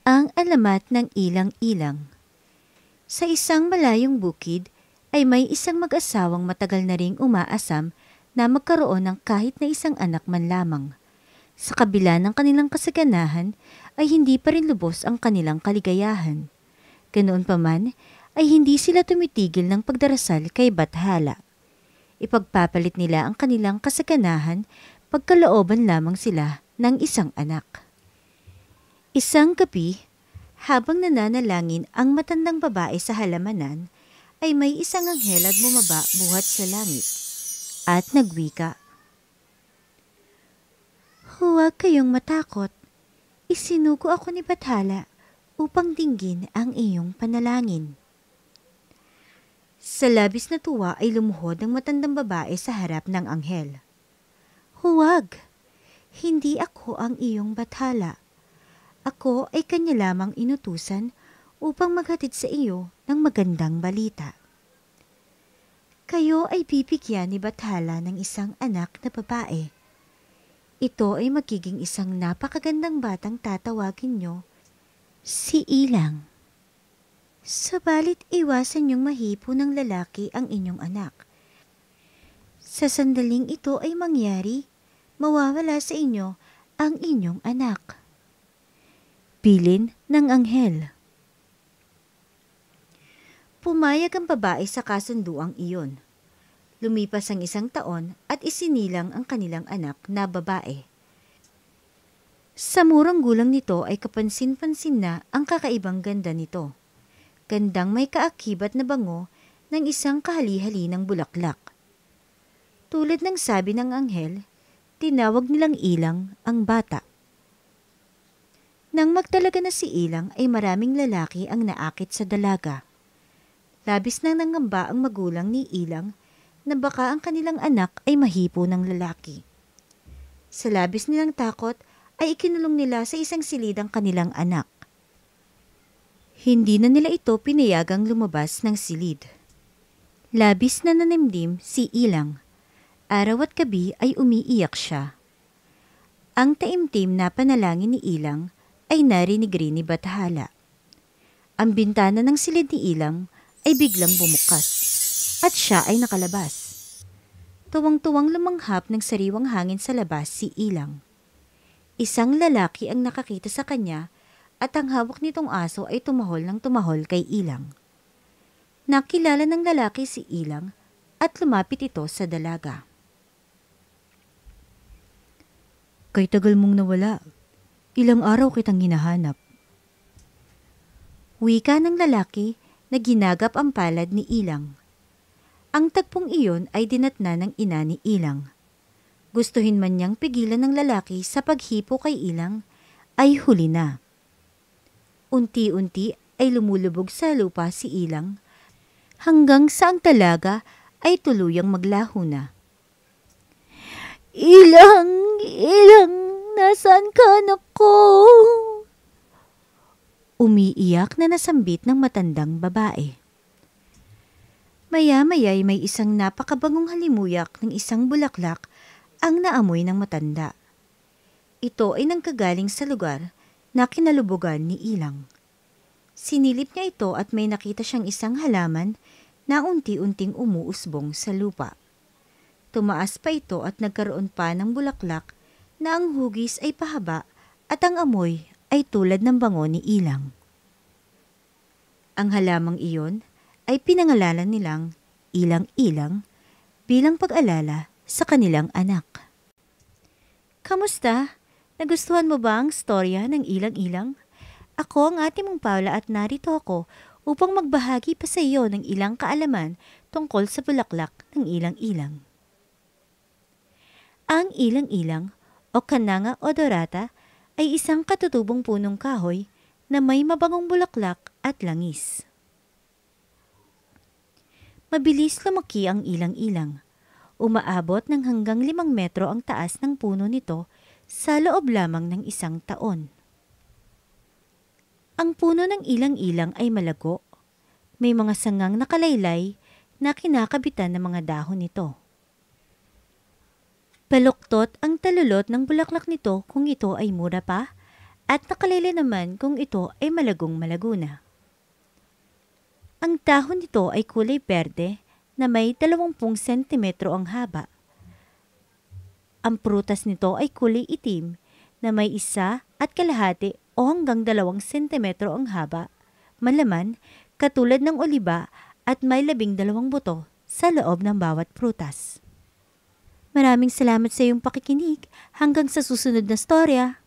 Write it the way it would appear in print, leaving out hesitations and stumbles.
Ang alamat ng ilang-ilang. Sa isang malayong bukid ay may isang mag-asawang matagal na ring umaasam na magkaroon ng kahit na isang anak man lamang. Sa kabila ng kanilang kasaganahan ay hindi pa rin lubos ang kanilang kaligayahan. Ganoon pa man ay hindi sila tumitigil ng pagdarasal kay Bathala. Ipagpapalit nila ang kanilang kasaganahan pagkalooban lamang sila ng isang anak. Isang gabi, habang nananalangin ang matandang babae sa halamanan, ay may isang anghel at bumaba buhat sa langit at nagwika, "Huwag kayong matakot. Isinugo ako ni Bathala upang dinggin ang iyong panalangin." Sa labis na tuwa ay lumuhod ang matandang babae sa harap ng anghel. "Huwag! Hindi ako ang iyong Bathala. Ako ay kanya lamang inutusan upang maghatid sa iyo ng magandang balita. Kayo ay bibigyan ni Bathala ng isang anak na babae. Ito ay magiging isang napakagandang batang tatawagin nyo, si Ilang. Sabalit iwasan niyong mahipo ng lalaki ang inyong anak. Sa sandaling ito ay mangyari, mawawala sa inyo ang inyong anak." Bilin ng anghel. Pumayag ang babae sa kasunduang iyon. Lumipas ang 1 taon at isinilang ang kanilang anak na babae. Sa murang gulang nito ay kapansin-pansin na ang kakaibang ganda nito. Gandang may kaakibat na bango ng isang kahali-hali ng bulaklak. Tulad ng sabi ng anghel, tinawag nilang Ilang ang bata. Nang magdalaga na si Ilang ay maraming lalaki ang naakit sa dalaga. Labis na nangamba ang magulang ni Ilang na baka ang kanilang anak ay mahipo ng lalaki. Sa labis nilang takot ay ikinulong nila sa isang silid ang kanilang anak. Hindi na nila ito pinayagang lumabas ng silid. Labis na nanimdim si Ilang. Araw at gabi ay umiiyak siya. Ang taimtim na panalangin ni Ilang ay narinig rin ni Bathala. Ang bintana ng silid ni Ilang ay biglang bumukas at siya ay nakalabas. Tuwang-tuwang lumanghap ng sariwang hangin sa labas si Ilang. Isang lalaki ang nakakita sa kanya at ang hawak nitong aso ay tumahol ng tumahol kay Ilang. Nakilala ng lalaki si Ilang at lumapit ito sa dalaga. "Kay tagal mong nawala. Ilang araw kitang hinahanap." Wika ng lalaki na ginagap ang palad ni Ilang. Ang tagpong iyon ay dinatna ng ina ni Ilang. Gustuhin man niyang pigilan ng lalaki sa paghipo kay Ilang, ay huli na. Unti-unti ay lumulubog sa lupa si Ilang, hanggang sa ang dalaga ay tuluyang maglaho na. "Ilang! Ilang! Nasaan ka, anak ko?" Umiiyak na nasambit ng matandang babae. Maya-maya'y may isang napakabangong halimuyak ng isang bulaklak ang naamoy ng matanda. Ito ay nanggagaling sa lugar na kinalubugan ni Ilang. Sinilip niya ito at may nakita siyang isang halaman na unti-unting umuusbong sa lupa. Tumaas pa ito at nagkaroon pa ng bulaklak na ang hugis ay pahaba at ang amoy ay tulad ng bango ni Ilang. Ang halamang iyon ay pinangalanan nilang Ilang-ilang bilang pag-alala sa kanilang anak. Kamusta? Nagustuhan mo ba ang storya ng Ilang-ilang? Ako ang ate mong Paula at narito ako upang magbahagi pa sa iyo ng ilang kaalaman tungkol sa bulaklak ng Ilang-ilang. Ang Ilang-ilang o Cananga odorata ay isang katutubong punong kahoy na may mabangong bulaklak at langis. Mabilis lumaki ang Ilang-ilang. Umaabot ng hanggang 5 metro ang taas ng puno nito sa loob lamang ng 1 taon. Ang puno ng Ilang-ilang ay malago. May mga sangang nakalaylay na kinakabitan ng mga dahon nito. Baluktot ang talulot ng bulaklak nito kung ito ay mura pa at nakalili naman kung ito ay malagong malaguna. Ang dahon nito ay kulay berde na may 20 sentimetro ang haba. Ang prutas nito ay kulay itim na may 1.5 o hanggang 2 sentimetro ang haba, malaman katulad ng oliba at may 12 buto sa loob ng bawat prutas. Maraming salamat sa iyong pakikinig. Hanggang sa susunod na storya.